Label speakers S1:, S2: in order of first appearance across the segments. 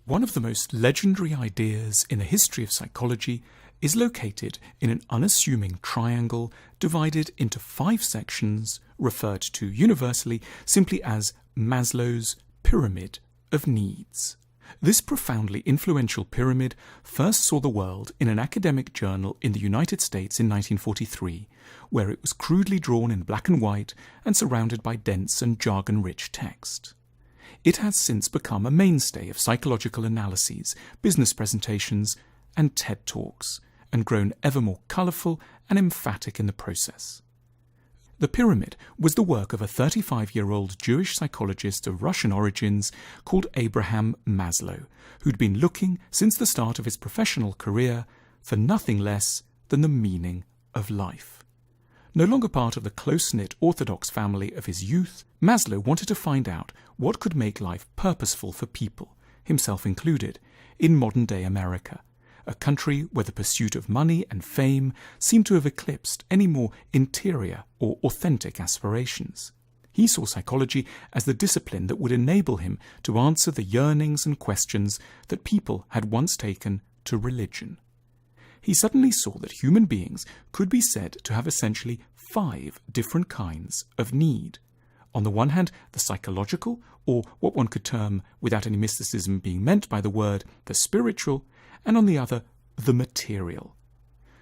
S1: One of the most legendary ideas in the history of psychology is located in an unassuming triangle divided into 5 sections referred to universally simply as Maslow's pyramid of needs. This profoundly influential pyramid first saw the world in an academic journal in the United States in 1943, where it was crudely drawn in black and white and surrounded by dense and jargon-rich text. It has since become a mainstay of psychological analyses, business presentations, and TED Talks, and grown ever more colourful and emphatic in the process. The pyramid was the work of a 35-year-old Jewish psychologist of Russian origins called Abraham Maslow, who'd been looking, since the start of his professional career, for nothing less than the meaning of life. No longer part of the close-knit orthodox family of his youth, Maslow wanted to find out what could make life purposeful for people, himself included, in modern-day America, a country where the pursuit of money and fame seemed to have eclipsed any more interior or authentic aspirations. He saw psychology as the discipline that would enable him to answer the yearnings and questions that people had once taken to religion. He suddenly saw that human beings could be said to have essentially 5 different kinds of need. On the one hand, the psychological, or what one could term, without any mysticism being meant by the word, the spiritual, and on the other, the material.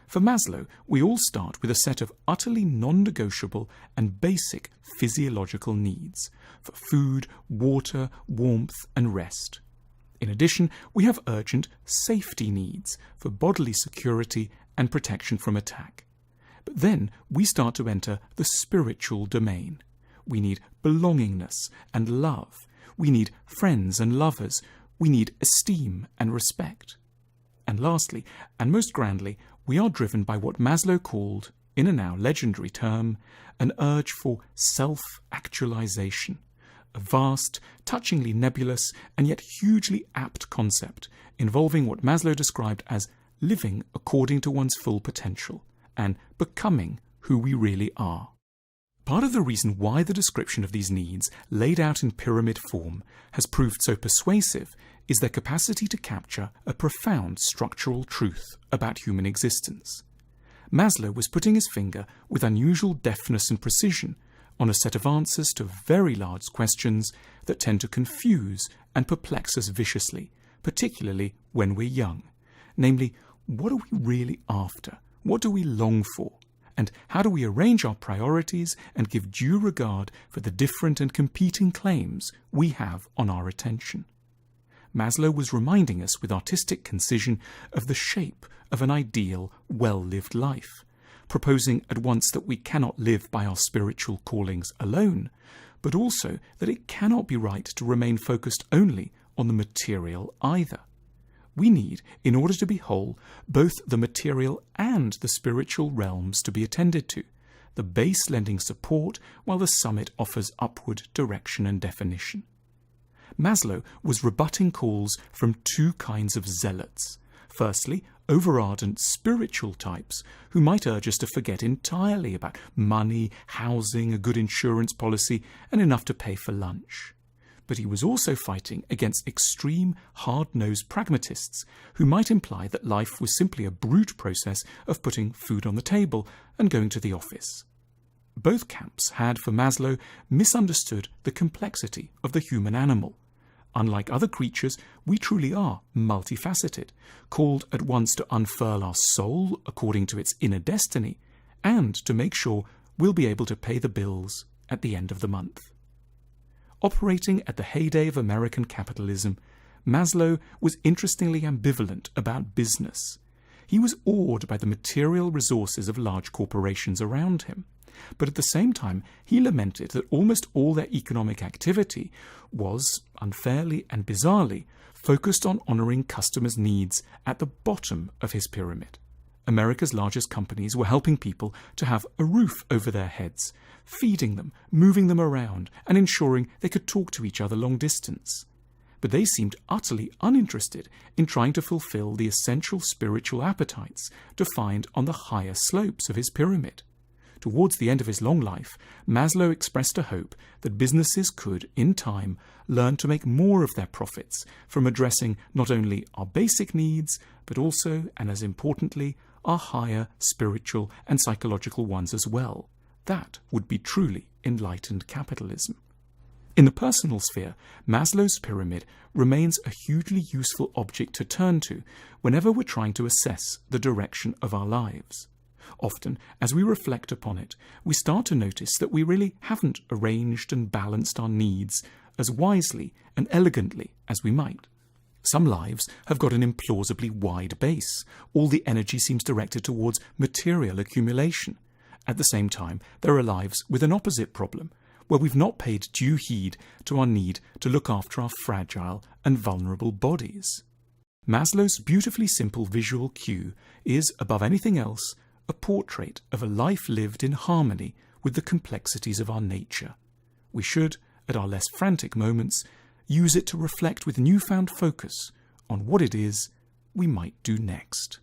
S1: For Maslow, we all start with a set of utterly non-negotiable and basic physiological needs for food, water, warmth, and rest. In addition, we have urgent safety needs for bodily security and protection from attack. But then we start to enter the spiritual domain. We need belongingness and love. We need friends and lovers. We need esteem and respect. And lastly, and most grandly, we are driven by what Maslow called, in a now legendary term, an urge for self-actualization. A vast, touchingly nebulous, and yet hugely apt concept involving what Maslow described as living according to one's full potential and becoming who we really are. Part of the reason why the description of these needs, laid out in pyramid form, has proved so persuasive is their capacity to capture a profound structural truth about human existence. Maslow was putting his finger with unusual deftness and precision on a set of answers to very large questions that tend to confuse and perplex us viciously, particularly when we're young. Namely, what are we really after? What do we long for? And how do we arrange our priorities and give due regard for the different and competing claims we have on our attention? Maslow was reminding us with artistic concision of the shape of an ideal, well-lived life, proposing at once that we cannot live by our spiritual callings alone, but also that it cannot be right to remain focused only on the material either. We need, in order to be whole, both the material and the spiritual realms to be attended to, the base lending support while the summit offers upward direction and definition. Maslow was rebutting calls from 2 kinds of zealots. Firstly, over-ardent spiritual types who might urge us to forget entirely about money, housing, a good insurance policy, and enough to pay for lunch. But he was also fighting against extreme, hard-nosed pragmatists who might imply that life was simply a brute process of putting food on the table and going to the office. Both camps had, for Maslow, misunderstood the complexity of the human animal. Unlike other creatures, we truly are multifaceted, called at once to unfurl our soul according to its inner destiny, and to make sure we'll be able to pay the bills at the end of the month. Operating at the heyday of American capitalism, Maslow was interestingly ambivalent about business. He was awed by the material resources of large corporations around him. But at the same time, he lamented that almost all their economic activity was, unfairly and bizarrely, focused on honouring customers' needs at the bottom of his pyramid. America's largest companies were helping people to have a roof over their heads, feeding them, moving them around, and ensuring they could talk to each other long distance. But they seemed utterly uninterested in trying to fulfill the essential spiritual appetites defined on the higher slopes of his pyramid. Towards the end of his long life, Maslow expressed a hope that businesses could, in time, learn to make more of their profits from addressing not only our basic needs, but also, and as importantly, our higher spiritual and psychological ones as well. That would be truly enlightened capitalism. In the personal sphere, Maslow's pyramid remains a hugely useful object to turn to whenever we're trying to assess the direction of our lives. Often, as we reflect upon it, we start to notice that we really haven't arranged and balanced our needs as wisely and elegantly as we might. Some lives have got an implausibly wide base. All the energy seems directed towards material accumulation. At the same time, there are lives with an opposite problem, where we've not paid due heed to our need to look after our fragile and vulnerable bodies. Maslow's beautifully simple visual cue is, above anything else, a portrait of a life lived in harmony with the complexities of our nature. We should, at our less frantic moments, use it to reflect with newfound focus on what it is we might do next.